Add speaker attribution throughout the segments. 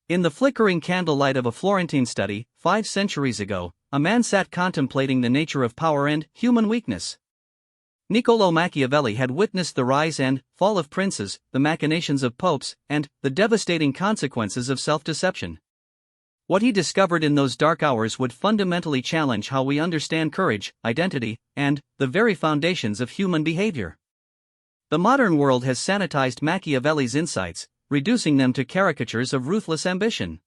Speaker 1: In the flickering candlelight of a Florentine study, 5 centuries ago, a man sat contemplating the nature of power and human weakness. Niccolò Machiavelli had witnessed the rise and fall of princes, the machinations of popes, and the devastating consequences of self-deception. What he discovered in those dark hours would fundamentally challenge how we understand courage, identity, and the very foundations of human behavior. The modern world has sanitized Machiavelli's insights, reducing them to caricatures of ruthless ambition.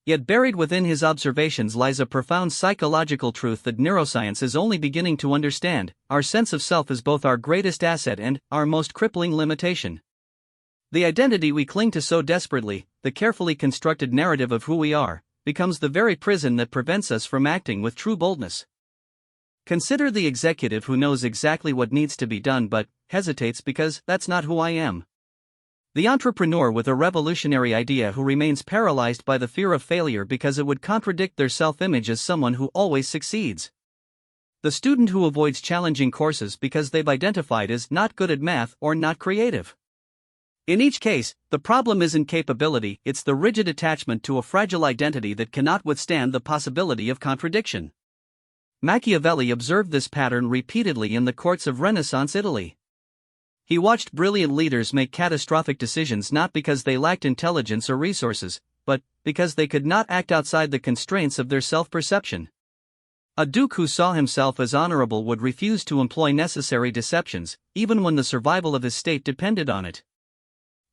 Speaker 1: Yet buried within his observations lies a profound psychological truth that neuroscience is only beginning to understand: our sense of self is both our greatest asset and our most crippling limitation. The identity we cling to so desperately, the carefully constructed narrative of who we are, becomes the very prison that prevents us from acting with true boldness. Consider the executive who knows exactly what needs to be done but hesitates because "that's not who I am." The entrepreneur with a revolutionary idea who remains paralyzed by the fear of failure because it would contradict their self-image as someone who always succeeds. The student who avoids challenging courses because they've identified as not good at math or not creative. In each case, the problem isn't capability, it's the rigid attachment to a fragile identity that cannot withstand the possibility of contradiction. Machiavelli observed this pattern repeatedly in the courts of Renaissance Italy. He watched brilliant leaders make catastrophic decisions not because they lacked intelligence or resources, but because they could not act outside the constraints of their self-perception. A duke who saw himself as honorable would refuse to employ necessary deceptions, even when the survival of his state depended on it.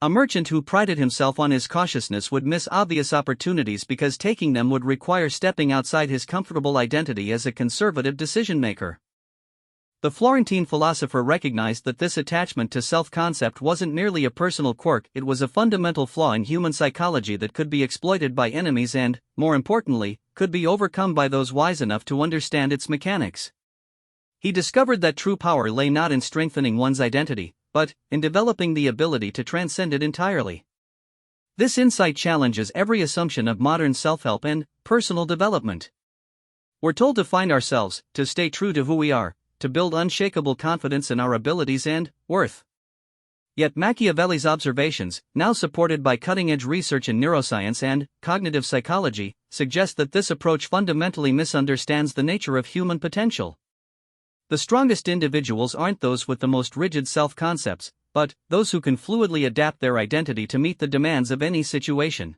Speaker 1: A merchant who prided himself on his cautiousness would miss obvious opportunities because taking them would require stepping outside his comfortable identity as a conservative decision-maker. The Florentine philosopher recognized that this attachment to self-concept wasn't merely a personal quirk, it was a fundamental flaw in human psychology that could be exploited by enemies and, more importantly, could be overcome by those wise enough to understand its mechanics. He discovered that true power lay not in strengthening one's identity, but in developing the ability to transcend it entirely. This insight challenges every assumption of modern self-help and personal development. We're told to find ourselves, to stay true to who we are, to build unshakable confidence in our abilities and worth. Yet Machiavelli's observations, now supported by cutting-edge research in neuroscience and cognitive psychology, suggest that this approach fundamentally misunderstands the nature of human potential. The strongest individuals aren't those with the most rigid self-concepts, but those who can fluidly adapt their identity to meet the demands of any situation.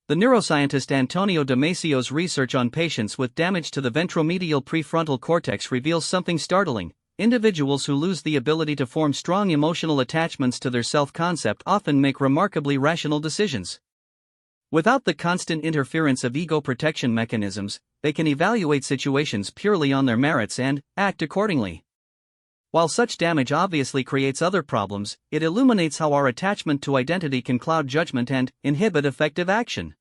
Speaker 1: The neuroscientist Antonio Damasio's research on patients with damage to the ventromedial prefrontal cortex reveals something startling. Individuals who lose the ability to form strong emotional attachments to their self-concept often make remarkably rational decisions. Without the constant interference of ego protection mechanisms, they can evaluate situations purely on their merits and act accordingly. While such damage obviously creates other problems, it illuminates how our attachment to identity can cloud judgment and inhibit effective action.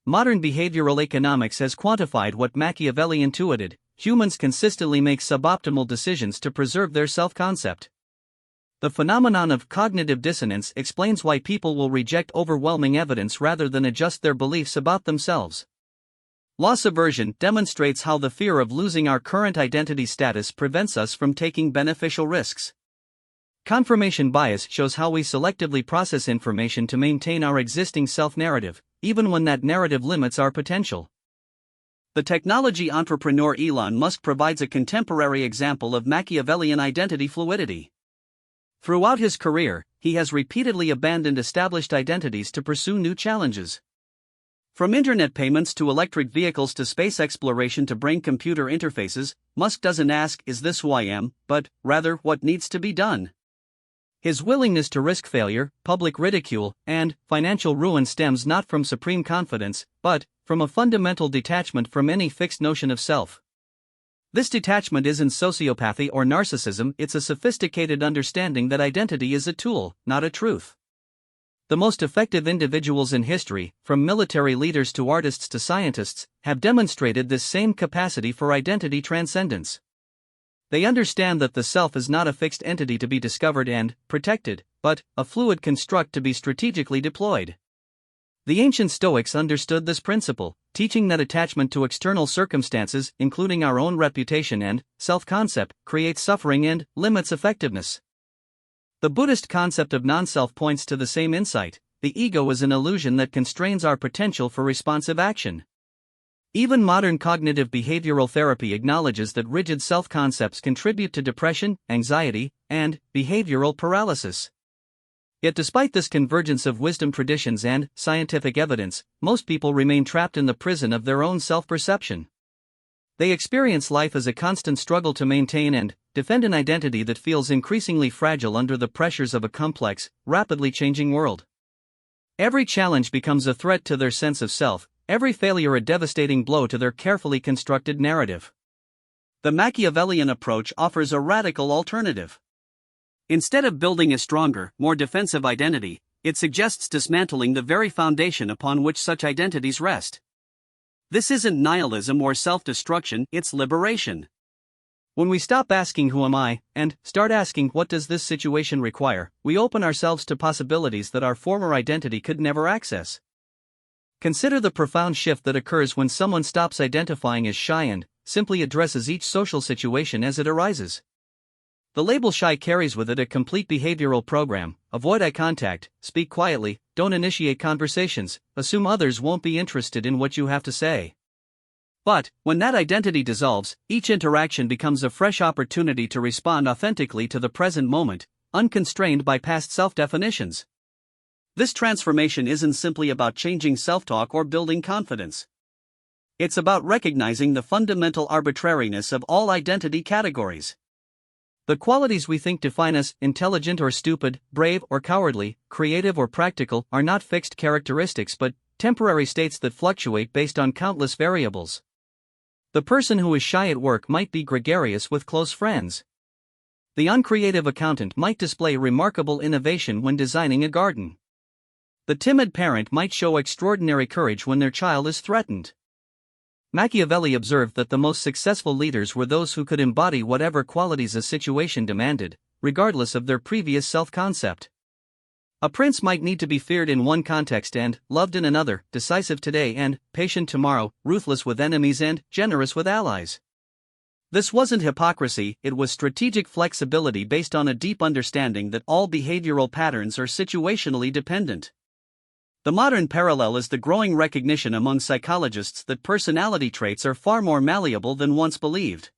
Speaker 1: Modern behavioral economics has quantified what Machiavelli intuited: humans consistently make suboptimal decisions to preserve their self-concept. The phenomenon of cognitive dissonance explains why people will reject overwhelming evidence rather than adjust their beliefs about themselves. Loss aversion demonstrates how the fear of losing our current identity status prevents us from taking beneficial risks. Confirmation bias shows how we selectively process information to maintain our existing self-narrative, even when that narrative limits our potential. The technology entrepreneur Elon Musk provides a contemporary example of Machiavellian identity fluidity. Throughout his career, he has repeatedly abandoned established identities to pursue new challenges. From internet payments to electric vehicles to space exploration to brain-computer interfaces, Musk doesn't ask, "Is this who I am?" but, rather, what needs to be done. His willingness to risk failure, public ridicule, and financial ruin stems not from supreme confidence, but from a fundamental detachment from any fixed notion of self. This detachment isn't sociopathy or narcissism, it's a sophisticated understanding that identity is a tool, not a truth. The most effective individuals in history, from military leaders to artists to scientists, have demonstrated this same capacity for identity transcendence. They understand that the self is not a fixed entity to be discovered and protected, but a fluid construct to be strategically deployed. The ancient Stoics understood this principle, teaching that attachment to external circumstances, including our own reputation and self-concept, creates suffering and limits effectiveness. The Buddhist concept of non-self points to the same insight. the ego is an illusion that constrains our potential for responsive action. Even modern cognitive behavioral therapy acknowledges that rigid self-concepts contribute to depression, anxiety, and behavioral paralysis. Yet despite this convergence of wisdom traditions and scientific evidence, most people remain trapped in the prison of their own self-perception. They experience life as a constant struggle to maintain and defend an identity that feels increasingly fragile under the pressures of a complex, rapidly changing world. Every challenge becomes a threat to their sense of self, every failure a devastating blow to their carefully constructed narrative. The Machiavellian approach offers a radical alternative. Instead of building a stronger, more defensive identity, it suggests dismantling the very foundation upon which such identities rest. This isn't nihilism or self-destruction, it's liberation. When we stop asking who am I, and start asking what does this situation require, we open ourselves to possibilities that our former identity could never access. Consider the profound shift that occurs when someone stops identifying as shy and simply addresses each social situation as it arises. The label shy carries with it a complete behavioral program: avoid eye contact, speak quietly, don't initiate conversations, assume others won't be interested in what you have to say. But, when that identity dissolves, each interaction becomes a fresh opportunity to respond authentically to the present moment, unconstrained by past self-definitions. This transformation isn't simply about changing self-talk or building confidence. It's about recognizing the fundamental arbitrariness of all identity categories. The qualities we think define us, intelligent or stupid, brave or cowardly, creative or practical, are not fixed characteristics but temporary states that fluctuate based on countless variables. The person who is shy at work might be gregarious with close friends. The uncreative accountant might display remarkable innovation when designing a garden. The timid parent might show extraordinary courage when their child is threatened. Machiavelli observed that the most successful leaders were those who could embody whatever qualities a situation demanded, regardless of their previous self-concept. A prince might need to be feared in one context and loved in another, decisive today and patient tomorrow, ruthless with enemies and generous with allies. This wasn't hypocrisy, it was strategic flexibility based on a deep understanding that all behavioral patterns are situationally dependent. The modern parallel is the growing recognition among psychologists that personality traits are far more malleable than once believed.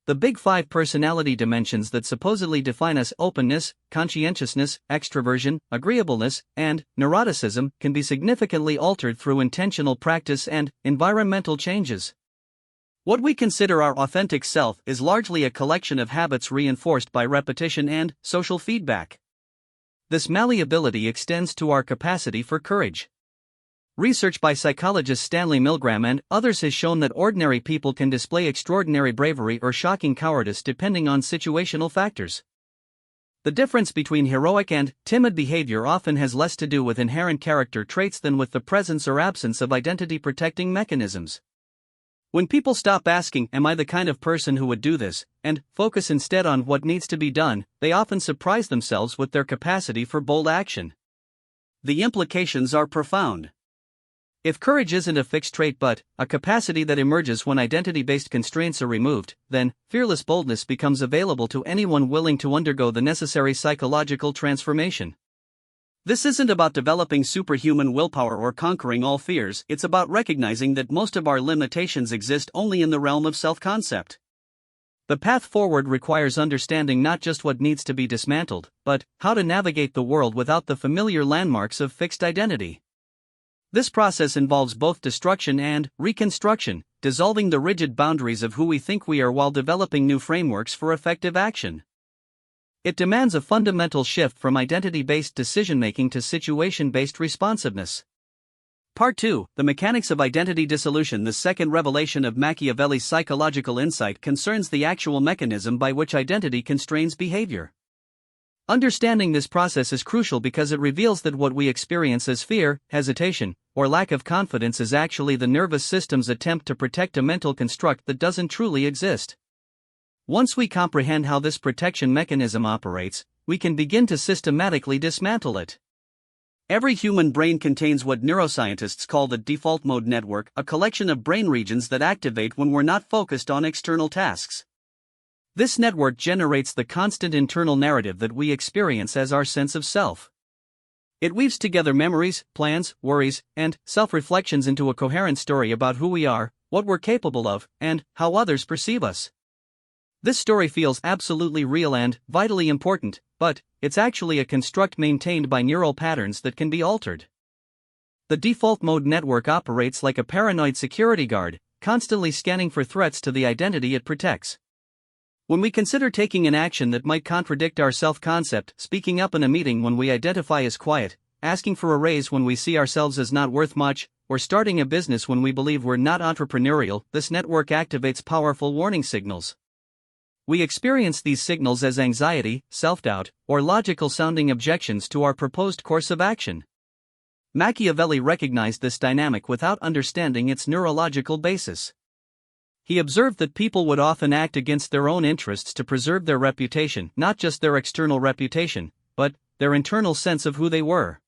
Speaker 1: The big five personality dimensions that supposedly define us, openness, conscientiousness, extroversion, agreeableness, and neuroticism, can be significantly altered through intentional practice and environmental changes. What we consider our authentic self is largely a collection of habits reinforced by repetition and social feedback. This malleability extends to our capacity for courage. Research by psychologist Stanley Milgram and others has shown that ordinary people can display extraordinary bravery or shocking cowardice depending on situational factors. The difference between heroic and timid behavior often has less to do with inherent character traits than with the presence or absence of identity-protecting mechanisms. When people stop asking, "Am I the kind of person who would do this?" and focus instead on what needs to be done, they often surprise themselves with their capacity for bold action. The implications are profound. If courage isn't a fixed trait but a capacity that emerges when identity-based constraints are removed, then fearless boldness becomes available to anyone willing to undergo the necessary psychological transformation. This isn't about developing superhuman willpower or conquering all fears, it's about recognizing that most of our limitations exist only in the realm of self-concept. The path forward requires understanding not just what needs to be dismantled, but how to navigate the world without the familiar landmarks of fixed identity. This process involves both destruction and reconstruction, dissolving the rigid boundaries of who we think we are while developing new frameworks for effective action. It demands a fundamental shift from identity-based decision-making to situation-based responsiveness. Part 2, The Mechanics of Identity Dissolution. The second revelation of Machiavelli's psychological insight concerns the actual mechanism by which identity constrains behavior. Understanding this process is crucial because it reveals that what we experience as fear, hesitation, or lack of confidence is actually the nervous system's attempt to protect a mental construct that doesn't truly exist. Once we comprehend how this protection mechanism operates, we can begin to systematically dismantle it. Every human brain contains what neuroscientists call the default mode network, a collection of brain regions that activate when we're not focused on external tasks. This network generates the constant internal narrative that we experience as our sense of self. It weaves together memories, plans, worries, and self-reflections into a coherent story about who we are, what we're capable of, and how others perceive us. This story feels absolutely real and vitally important, but it's actually a construct maintained by neural patterns that can be altered. The default mode network operates like a paranoid security guard, constantly scanning for threats to the identity it protects. When we consider taking an action that might contradict our self-concept, speaking up in a meeting when we identify as quiet, asking for a raise when we see ourselves as not worth much, or starting a business when we believe we're not entrepreneurial, this network activates powerful warning signals. We experience these signals as anxiety, self-doubt, or logical-sounding objections to our proposed course of action. Machiavelli recognized this dynamic without understanding its neurological basis. He observed that people would often act against their own interests to preserve their reputation, not just their external reputation, but their internal sense of who they were.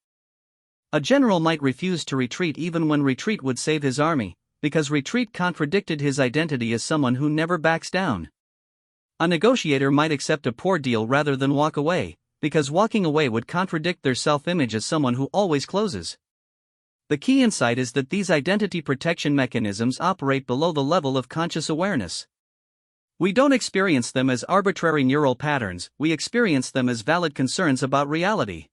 Speaker 1: A general might refuse to retreat even when retreat would save his army, because retreat contradicted his identity as someone who never backs down. A negotiator might accept a poor deal rather than walk away, because walking away would contradict their self-image as someone who always closes. The key insight is that these identity protection mechanisms operate below the level of conscious awareness. We don't experience them as arbitrary neural patterns, we experience them as valid concerns about reality.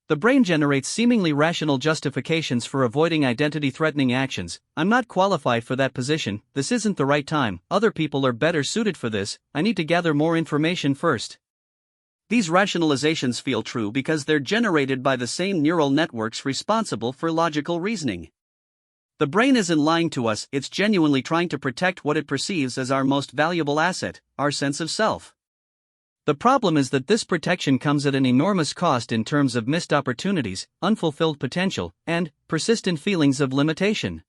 Speaker 1: The brain generates seemingly rational justifications for avoiding identity-threatening actions. I'm not qualified for that position, this isn't the right time, other people are better suited for this, I need to gather more information first. These rationalizations feel true because they're generated by the same neural networks responsible for logical reasoning. The brain isn't lying to us, it's genuinely trying to protect what it perceives as our most valuable asset, our sense of self. The problem is that this protection comes at an enormous cost in terms of missed opportunities, unfulfilled potential, and persistent feelings of limitation.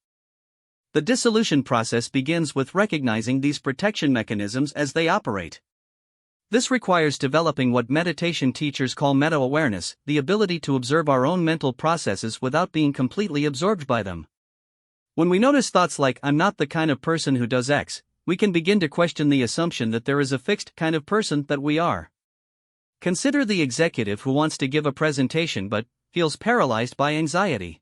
Speaker 1: The dissolution process begins with recognizing these protection mechanisms as they operate. This requires developing what meditation teachers call meta-awareness, the ability to observe our own mental processes without being completely absorbed by them. When we notice thoughts like, I'm not the kind of person who does X, we can begin to question the assumption that there is a fixed kind of person that we are. Consider the executive who wants to give a presentation but feels paralyzed by anxiety.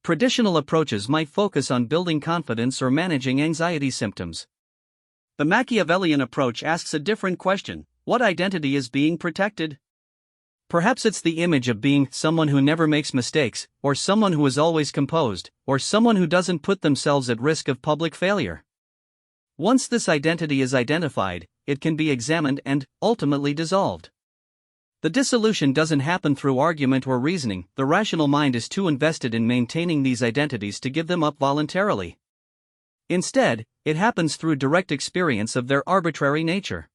Speaker 1: Traditional approaches might focus on building confidence or managing anxiety symptoms. The Machiavellian approach asks a different question: what identity is being protected? Perhaps it's the image of being someone who never makes mistakes, or someone who is always composed, or someone who doesn't put themselves at risk of public failure. Once this identity is identified, it can be examined and, ultimately, dissolved. The dissolution doesn't happen through argument or reasoning, the rational mind is too invested in maintaining these identities to give them up voluntarily. Instead, it happens through direct experience of their arbitrary nature.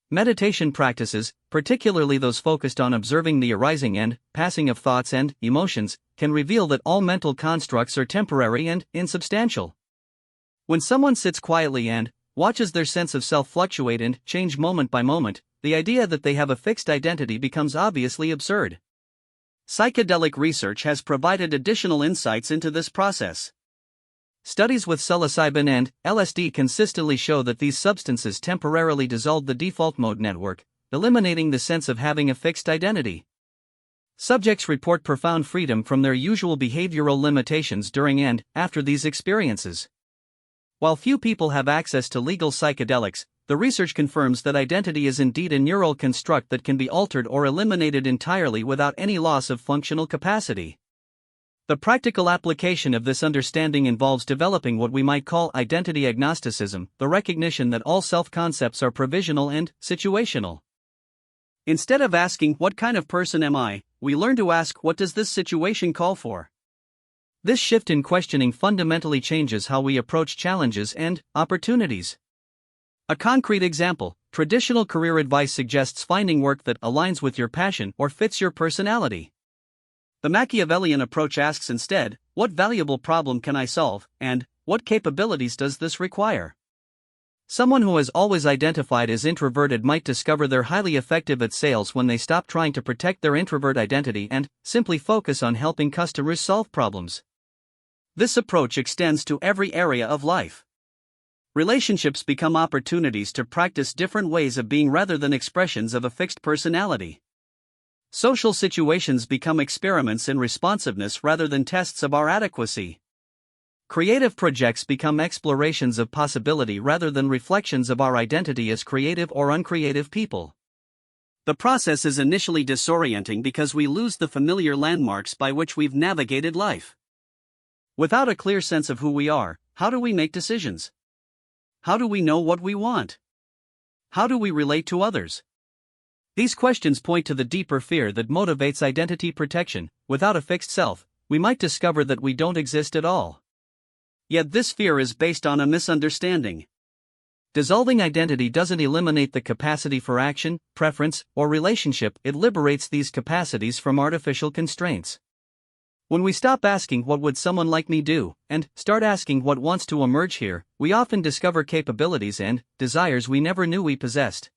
Speaker 1: Meditation practices, particularly those focused on observing the arising and passing of thoughts and emotions, can reveal that all mental constructs are temporary and insubstantial. When someone sits quietly and watches their sense of self fluctuate and change moment by moment, the idea that they have a fixed identity becomes obviously absurd. Psychedelic research has provided additional insights into this process. Studies with psilocybin and LSD consistently show that these substances temporarily dissolve the default mode network, eliminating the sense of having a fixed identity. Subjects report profound freedom from their usual behavioral limitations during and after these experiences. While few people have access to legal psychedelics, the research confirms that identity is indeed a neural construct that can be altered or eliminated entirely without any loss of functional capacity. The practical application of this understanding involves developing what we might call identity agnosticism, the recognition that all self-concepts are provisional and situational. Instead of asking, what kind of person am I, we learn to ask, what does this situation call for? This shift in questioning fundamentally changes how we approach challenges and opportunities. A concrete example: traditional career advice suggests finding work that aligns with your passion or fits your personality. The Machiavellian approach asks instead, what valuable problem can I solve, and what capabilities does this require? Someone who has always identified as introverted might discover they're highly effective at sales when they stop trying to protect their introvert identity and simply focus on helping customers solve problems. This approach extends to every area of life. Relationships become opportunities to practice different ways of being rather than expressions of a fixed personality. Social situations become experiments in responsiveness rather than tests of our adequacy. Creative projects become explorations of possibility rather than reflections of our identity as creative or uncreative people. The process is initially disorienting because we lose the familiar landmarks by which we've navigated life. Without a clear sense of who we are, how do we make decisions? How do we know what we want? How do we relate to others? These questions point to the deeper fear that motivates identity protection. Without a fixed self, we might discover that we don't exist at all. Yet this fear is based on a misunderstanding. Dissolving identity doesn't eliminate the capacity for action, preference, or relationship, it liberates these capacities from artificial constraints. When we stop asking what would someone like me do, and start asking what wants to emerge here, we often discover capabilities and desires we never knew we possessed.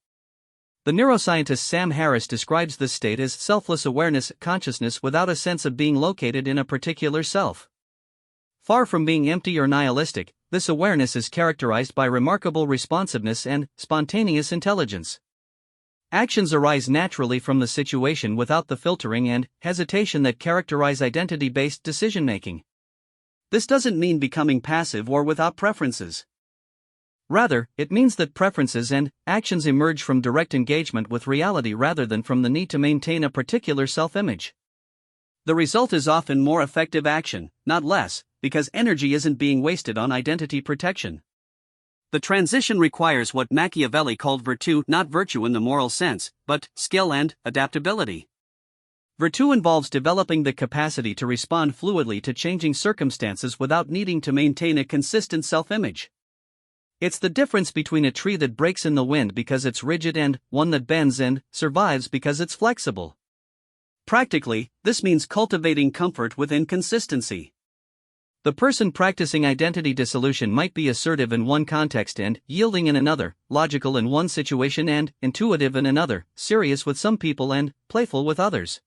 Speaker 1: The neuroscientist Sam Harris describes this state as selfless awareness, consciousness without a sense of being located in a particular self. Far from being empty or nihilistic, this awareness is characterized by remarkable responsiveness and spontaneous intelligence. Actions arise naturally from the situation without the filtering and hesitation that characterize identity-based decision-making. This doesn't mean becoming passive or without preferences. Rather, it means that preferences and actions emerge from direct engagement with reality rather than from the need to maintain a particular self-image. The result is often more effective action, not less, because energy isn't being wasted on identity protection. The transition requires what Machiavelli called virtue, not virtue in the moral sense, but skill and adaptability. Virtue involves developing the capacity to respond fluidly to changing circumstances without needing to maintain a consistent self-image. It's the difference between a tree that breaks in the wind because it's rigid and one that bends and survives because it's flexible. Practically, this means cultivating comfort with inconsistency. The person practicing identity dissolution might be assertive in one context and yielding in another, logical in one situation and intuitive in another, serious with some people and playful with others.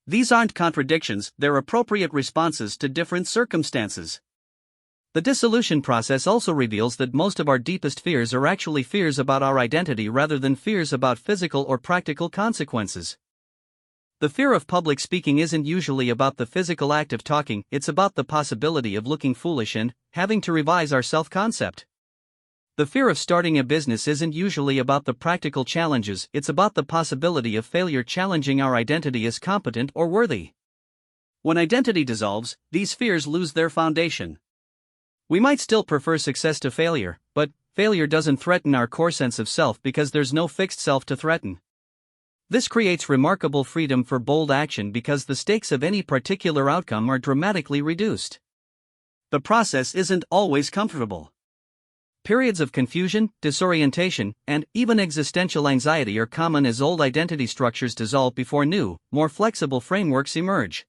Speaker 1: These aren't contradictions, they're appropriate responses to different circumstances. The dissolution process also reveals that most of our deepest fears are actually fears about our identity rather than fears about physical or practical consequences. The fear of public speaking isn't usually about the physical act of talking, it's about the possibility of looking foolish and having to revise our self-concept. The fear of starting a business isn't usually about the practical challenges, it's about the possibility of failure challenging our identity as competent or worthy. When identity dissolves, these fears lose their foundation. We might still prefer success to failure, but failure doesn't threaten our core sense of self because there's no fixed self to threaten. This creates remarkable freedom for bold action because the stakes of any particular outcome are dramatically reduced. The process isn't always comfortable. Periods of confusion, disorientation, and even existential anxiety are common as old identity structures dissolve before new, more flexible frameworks emerge.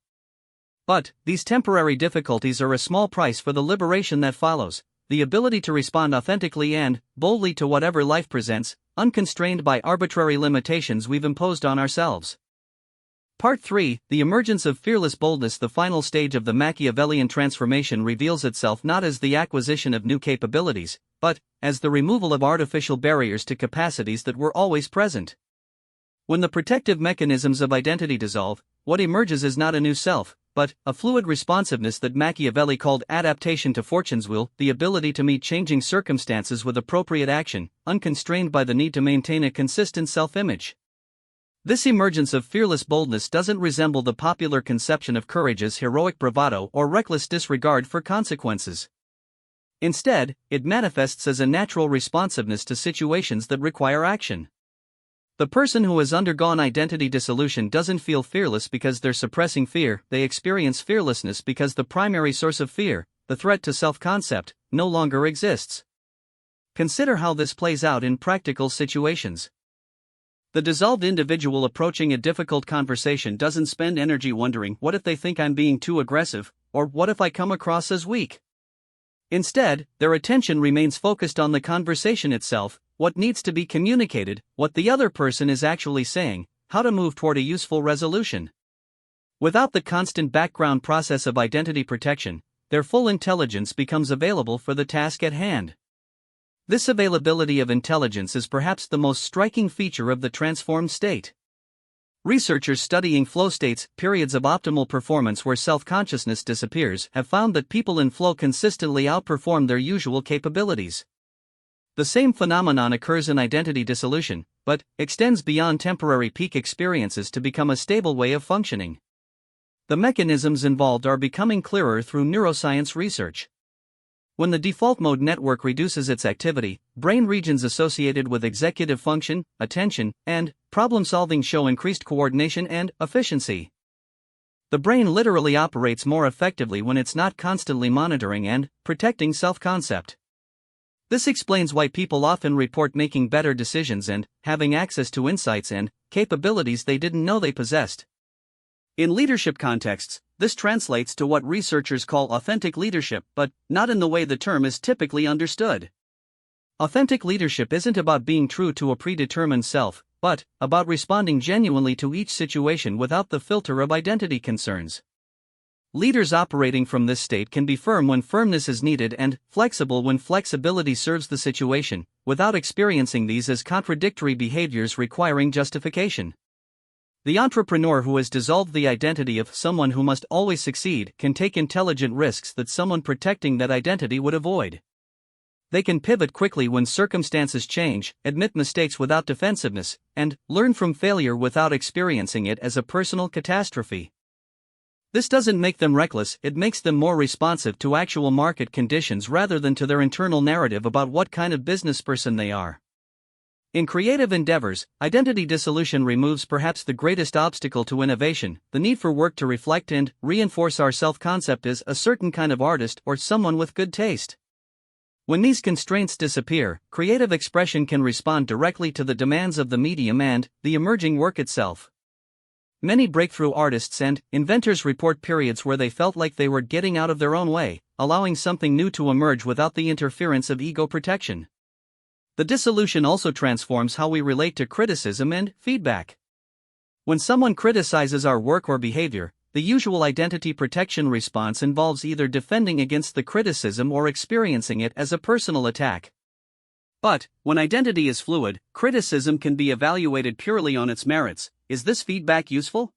Speaker 1: But these temporary difficulties are a small price for the liberation that follows, the ability to respond authentically and boldly to whatever life presents, unconstrained by arbitrary limitations we've imposed on ourselves. Part 3, The Emergence of Fearless Boldness. The final stage of the Machiavellian transformation reveals itself not as the acquisition of new capabilities, but as the removal of artificial barriers to capacities that were always present. When the protective mechanisms of identity dissolve, what emerges is not a new self, but a fluid responsiveness that Machiavelli called adaptation to fortune's will, the ability to meet changing circumstances with appropriate action, unconstrained by the need to maintain a consistent self-image. This emergence of fearless boldness doesn't resemble the popular conception of courage as heroic bravado or reckless disregard for consequences. Instead, it manifests as a natural responsiveness to situations that require action. The person who has undergone identity dissolution doesn't feel fearless because they're suppressing fear, they experience fearlessness because the primary source of fear, the threat to self-concept, no longer exists. Consider how this plays out in practical situations. The dissolved individual approaching a difficult conversation doesn't spend energy wondering, what if they think I'm being too aggressive, or what if I come across as weak? Instead, their attention remains focused on the conversation itself, what needs to be communicated, what the other person is actually saying, how to move toward a useful resolution. Without the constant background process of identity protection, their full intelligence becomes available for the task at hand. This availability of intelligence is perhaps the most striking feature of the transformed state. Researchers studying flow states, periods of optimal performance where self-consciousness disappears, have found that people in flow consistently outperform their usual capabilities. The same phenomenon occurs in identity dissolution, but extends beyond temporary peak experiences to become a stable way of functioning. The mechanisms involved are becoming clearer through neuroscience research. When the default mode network reduces its activity, brain regions associated with executive function, attention, and problem-solving show increased coordination and efficiency. The brain literally operates more effectively when it's not constantly monitoring and protecting self-concept. This explains why people often report making better decisions and having access to insights and capabilities they didn't know they possessed. In leadership contexts, this translates to what researchers call authentic leadership, but not in the way the term is typically understood. Authentic leadership isn't about being true to a predetermined self, but about responding genuinely to each situation without the filter of identity concerns. Leaders operating from this state can be firm when firmness is needed and flexible when flexibility serves the situation, without experiencing these as contradictory behaviors requiring justification. The entrepreneur who has dissolved the identity of someone who must always succeed can take intelligent risks that someone protecting that identity would avoid. They can pivot quickly when circumstances change, admit mistakes without defensiveness, and learn from failure without experiencing it as a personal catastrophe. This doesn't make them reckless, it makes them more responsive to actual market conditions rather than to their internal narrative about what kind of business person they are. In creative endeavors, identity dissolution removes perhaps the greatest obstacle to innovation, the need for work to reflect and reinforce our self-concept as a certain kind of artist or someone with good taste. When these constraints disappear, creative expression can respond directly to the demands of the medium and the emerging work itself. Many breakthrough artists and inventors report periods where they felt like they were getting out of their own way, allowing something new to emerge without the interference of ego protection. The dissolution also transforms how we relate to criticism and feedback. When someone criticizes our work or behavior, the usual identity protection response involves either defending against the criticism or experiencing it as a personal attack. But, when identity is fluid, criticism can be evaluated purely on its merits. Is this feedback useful?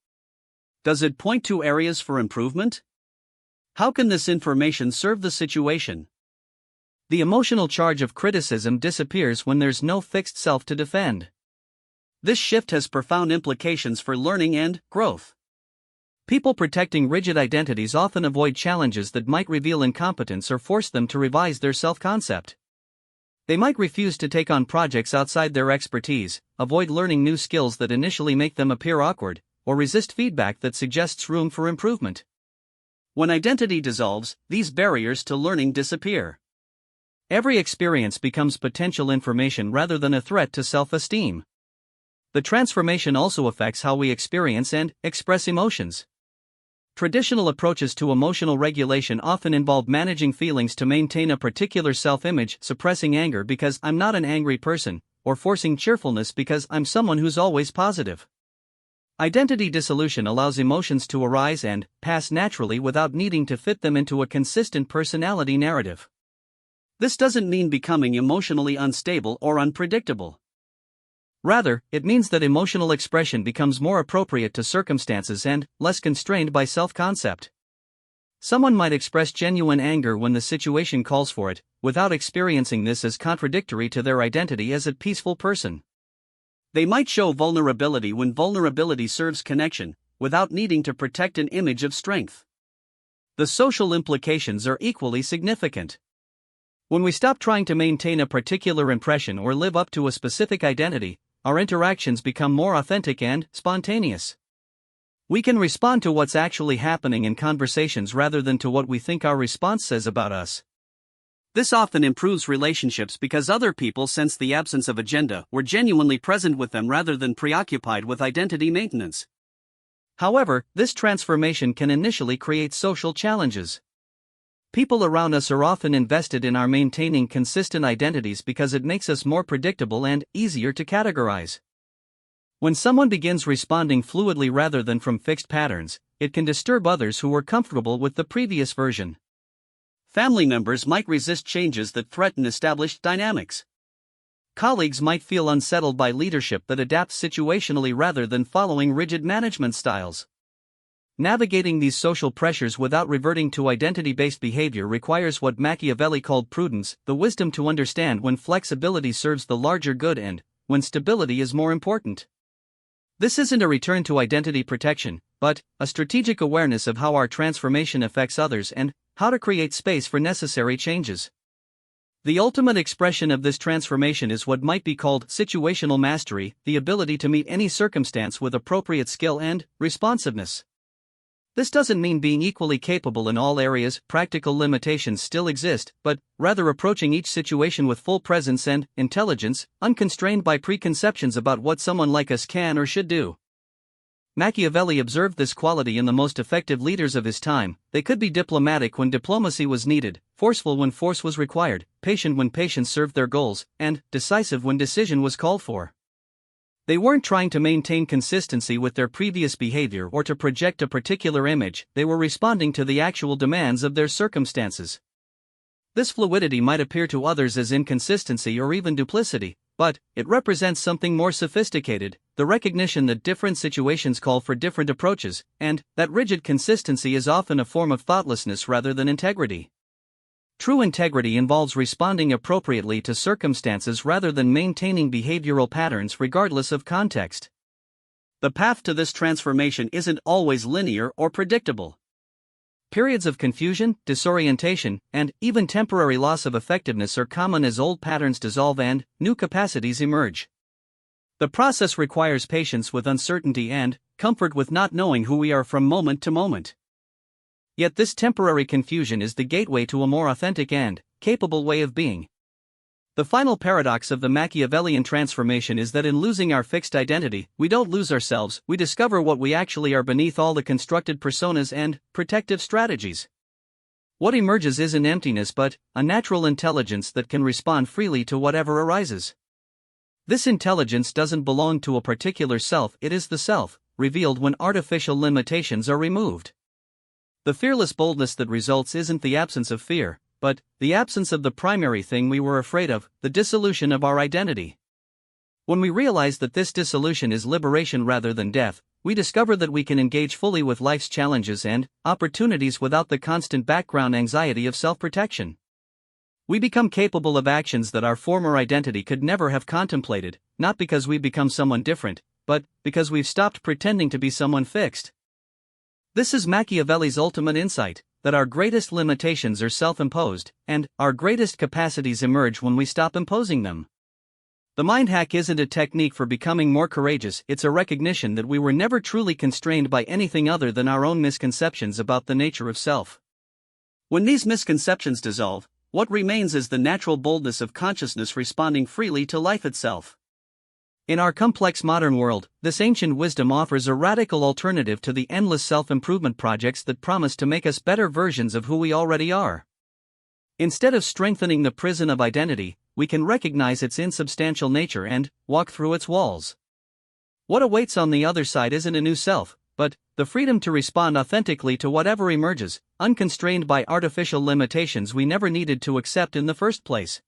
Speaker 1: Does it point to areas for improvement? How can this information serve the situation? The emotional charge of criticism disappears when there's no fixed self to defend. This shift has profound implications for learning and growth. People protecting rigid identities often avoid challenges that might reveal incompetence or force them to revise their self-concept. They might refuse to take on projects outside their expertise, avoid learning new skills that initially make them appear awkward, or resist feedback that suggests room for improvement. When identity dissolves, these barriers to learning disappear. Every experience becomes potential information rather than a threat to self-esteem. The transformation also affects how we experience and express emotions. Traditional approaches to emotional regulation often involve managing feelings to maintain a particular self-image, suppressing anger because I'm not an angry person, or forcing cheerfulness because I'm someone who's always positive. Identity dissolution allows emotions to arise and pass naturally without needing to fit them into a consistent personality narrative. This doesn't mean becoming emotionally unstable or unpredictable. Rather, it means that emotional expression becomes more appropriate to circumstances and less constrained by self-concept. Someone might express genuine anger when the situation calls for it, without experiencing this as contradictory to their identity as a peaceful person. They might show vulnerability when vulnerability serves connection, without needing to protect an image of strength. The social implications are equally significant. When we stop trying to maintain a particular impression or live up to a specific identity, our interactions become more authentic and spontaneous. We can respond to what's actually happening in conversations rather than to what we think our response says about us. This often improves relationships because other people sense the absence of agenda, we're genuinely present with them rather than preoccupied with identity maintenance. However, this transformation can initially create social challenges. People around us are often invested in our maintaining consistent identities because it makes us more predictable and easier to categorize. When someone begins responding fluidly rather than from fixed patterns, it can disturb others who were comfortable with the previous version. Family members might resist changes that threaten established dynamics. colleagues might feel unsettled by leadership that adapts situationally rather than following rigid management styles. Navigating these social pressures without reverting to identity-based behavior requires what Machiavelli called prudence, the wisdom to understand when flexibility serves the larger good and when stability is more important. This isn't a return to identity protection, but a strategic awareness of how our transformation affects others and how to create space for necessary changes. The ultimate expression of this transformation is what might be called situational mastery, the ability to meet any circumstance with appropriate skill and responsiveness. This doesn't mean being equally capable in all areas, practical limitations still exist, but rather approaching each situation with full presence and intelligence, unconstrained by preconceptions about what someone like us can or should do. Machiavelli observed this quality in the most effective leaders of his time. They could be diplomatic when diplomacy was needed, forceful when force was required, patient when patience served their goals, and decisive when decision was called for. They weren't trying to maintain consistency with their previous behavior or to project a particular image, they were responding to the actual demands of their circumstances. This fluidity might appear to others as inconsistency or even duplicity, but it represents something more sophisticated, the recognition that different situations call for different approaches, and that rigid consistency is often a form of thoughtlessness rather than integrity. True integrity involves responding appropriately to circumstances rather than maintaining behavioral patterns regardless of context. The path to this transformation isn't always linear or predictable. Periods of confusion, disorientation, and even temporary loss of effectiveness are common as old patterns dissolve and new capacities emerge. The process requires patience with uncertainty and comfort with not knowing who we are from moment to moment. Yet this temporary confusion is the gateway to a more authentic and capable way of being. The final paradox of the Machiavellian transformation is that in losing our fixed identity, we don't lose ourselves, we discover what we actually are beneath all the constructed personas and protective strategies. What emerges isn't emptiness but a natural intelligence that can respond freely to whatever arises. This intelligence doesn't belong to a particular self, it is the self, revealed when artificial limitations are removed. The fearless boldness that results isn't the absence of fear, but the absence of the primary thing we were afraid of, the dissolution of our identity. When we realize that this dissolution is liberation rather than death, we discover that we can engage fully with life's challenges and opportunities without the constant background anxiety of self-protection. We become capable of actions that our former identity could never have contemplated, not because we've become someone different, but because we've stopped pretending to be someone fixed. This is Machiavelli's ultimate insight, that our greatest limitations are self-imposed, and our greatest capacities emerge when we stop imposing them. The mind hack isn't a technique for becoming more courageous, it's a recognition that we were never truly constrained by anything other than our own misconceptions about the nature of self. When these misconceptions dissolve, what remains is the natural boldness of consciousness responding freely to life itself. In our complex modern world, this ancient wisdom offers a radical alternative to the endless self-improvement projects that promise to make us better versions of who we already are. Instead of strengthening the prison of identity, we can recognize its insubstantial nature and walk through its walls. What awaits on the other side isn't a new self, but the freedom to respond authentically to whatever emerges, unconstrained by artificial limitations we never needed to accept in the first place.